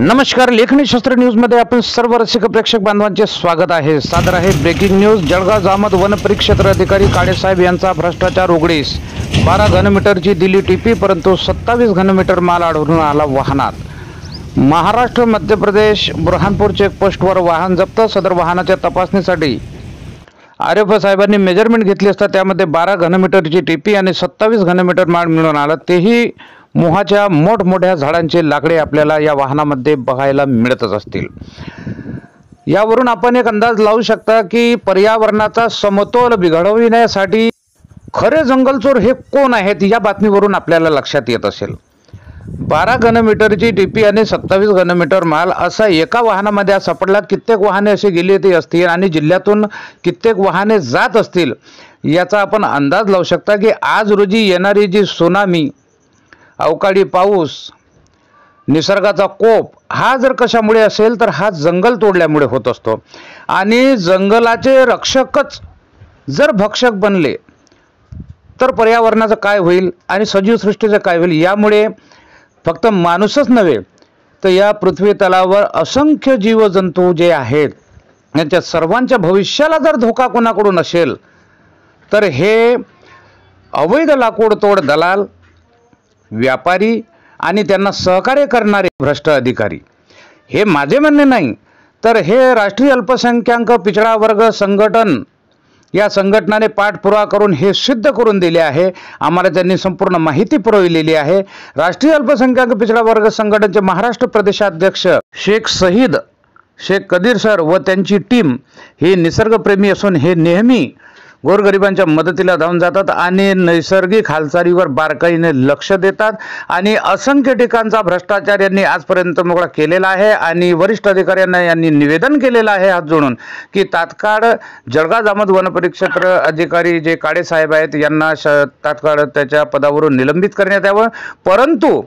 नमस्कार, लेखणी शास्त्र न्यूज मध्ये आपण सर्व रसिक प्रेक्षक बांधवांचे स्वागत आहे। सादर आहे ब्रेकिंग न्यूज। जळगाव जामोद वन परिक्षेत्र अधिकारी काळेसाहेब यांचा भ्रष्टाचार उघडीस। 12 घनमीटरची दिली टीपी, परंतु 27 घनमीटर माल आढळून आला वाहनात। महाराष्ट्र मध्य प्रदेश बुरहानपूर चेकपोस्टवर वाहन जप्त। सदर वाहनाच्या तपासणीसाठी आरएफ साहेबांनी मेजरमेंट घेतली असता त्यामध्ये 12 घनमीटरची टीपी आणि 27 घनमीटर माल मिळून आला। तेही मोहाच्या मोठमोठ्या झाडांचे लाकडे आपल्याला या वाहनामध्ये बघायला मिळतच असतील। यावरून आपण एक अंदाज लावू शकता की पर्यावरणाचा समतोल बिघडविण्यासाठी खरे जंगलचोर हे कोण आहेत, या बातमीवरून आपल्याला लक्षात येत असेल। 12 घनमीटरची टीपी आणि 27 घनमीटर माल असा एका वाहनामध्ये सापडला। कित्येक वाहने असे गेले ते असतील आणि जिल्ह्यातून कित्येक वाहने जात असतील, याचा आपण अंदाज लावू शकता की आज रोजी येणारी जी सुनामी, अवकाळी पाऊस, निसर्गाचा कोप हा जर कशामुळे असेल तर हा जंगल तोडल्यामुळे होत असतो। आणि जंगलाचे रक्षकच जर भक्षक बनले तर पर्यावरणाचं काय होईल आणि सजीव सृष्टीचं काय होईल। यामुळे फक्त माणूसच नव्हे तर या पृथ्वी तलावर असंख्य जीवजंतू जे आहेत यांच्या सर्वांच्या भविष्याला जर धोका कोणाकडून असेल तर हे अवैध लाकूड तोड दलाल, व्यापारी आणि त्यांना सहकार्य करणारे भ्रष्ट अधिकारी। हे माझे म्हणणे नाही, तर हे राष्ट्रीय अल्पसंख्याक पिछड़ा वर्ग संघटन या संघटनाने पाठपुरावा करून हे सिद्ध करून दिले आहे। आम्हाला त्यांनी संपूर्ण माहिती पुरवलेली आहे। राष्ट्रीय अल्पसंख्याक पिछड़ा वर्ग संघटनेचे महाराष्ट्र प्रदेशाध्यक्ष शेख सईद शेख कदीर सर व त्यांची टीम हे निसर्गप्रेमी असून हे नेहमी गोरगरिबांच्या मदतीला धावून जातात आणि नैसर्गिक हालचालीवर बारकाईने लक्ष देतात। आणि असंख्य ठिकाणचा भ्रष्टाचार यांनी आजपर्यंत मोकळा केलेला आहे आणि वरिष्ठ अधिकाऱ्यांना यांनी निवेदन केलेलं आहे हात जोडून की तात्काळ जळगाव जामोद वन परिक्षेत्र अधिकारी जे काळेसाहेब आहेत यांना तात्काळ त्याच्या पदावरून निलंबित करण्यात यावं। परंतु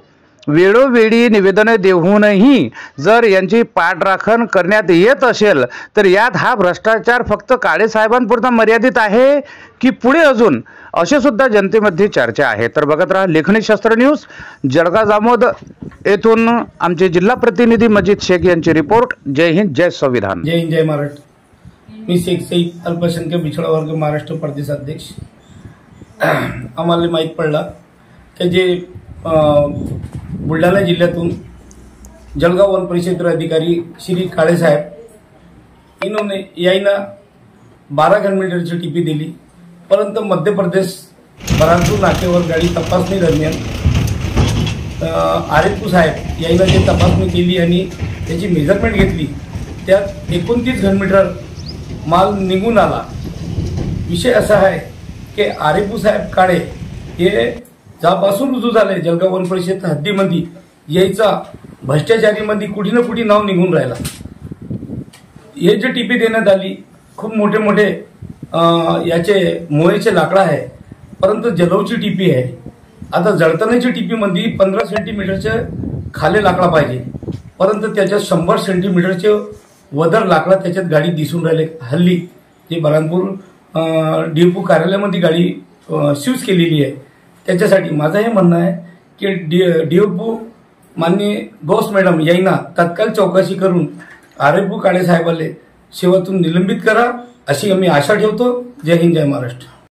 वेळोवेळी निवेदने देऊनही जर यांची पाठराखण करण्यात येत असेल तर यात हा भ्रष्टाचार फक्त काळेसाहेबांपुरता मर्यादित आहे की पुढे अजून, असे सुद्धा जनतेमध्ये चर्चा आहे। तर बघत राहा लेखणी शास्त्र न्यूज। जळगाव जामोद येथून आमचे जिल्हा प्रतिनिधी मजीद शेख यांची रिपोर्ट। जय हिंद, जय संविधान। जय हिंद, जय महाराष्ट्र। मी शेख सईद अल्पसंख्याक पिछड़ा वर्ग महाराष्ट्र प्रदेश अध्यक्ष। आम्हाला माहीत पडला की जे बुलढाणा जिल्ह्यातून जळगाव वन परिक्षेत्र अधिकारी श्री काळेसाहेब यायना 12 घनमीटरची टीपी दिली, परंतु मध्य प्रदेश बुरहानपूर नाक्यावर गाडी तपासणी दरम्यान आरिफ साहेब यायना जे तपासणी केली आणि त्याची मेजरमेंट घेतली त्यात 29 घनमीटर माल निघून आला। विषय असा आहे की आरिफ साहेब काळे हे ज्यापासून रुजू झाले जळगाव वन परिषद हद्दीमध्ये यायचा भ्रष्टाचारीमध्ये कुठे ना कुठे नाव निघून राहिला। हे जे टीपी देण्यात आली खूप मोठे मोठे याचे मोहेचे लाकडं आहे, परंतु जलवची टीपी आहे। आता जळतण्याची टीपीमध्ये 15 सेंटीमीटरचे खाले लाकडा पाहिजे, परंतु त्याच्यात 100 सेंटीमीटरचे वदर लाकडा त्याच्यात गाडी दिसून राहिले। हल्ली जे बुरहानपूर डीपू कार्यालयामध्ये गाडी स्यूज केलेली आहे। त्याच्यासाठी माझं हे म्हणणं आहे की डीओपू माननीय गौस मॅडम यांना तत्काळ चौकशी करून आरएफओ काळेसाहेबाले सेवातून निलंबित करा अशी आम्ही आशा ठेवतो। जय हिंद, जय महाराष्ट्र।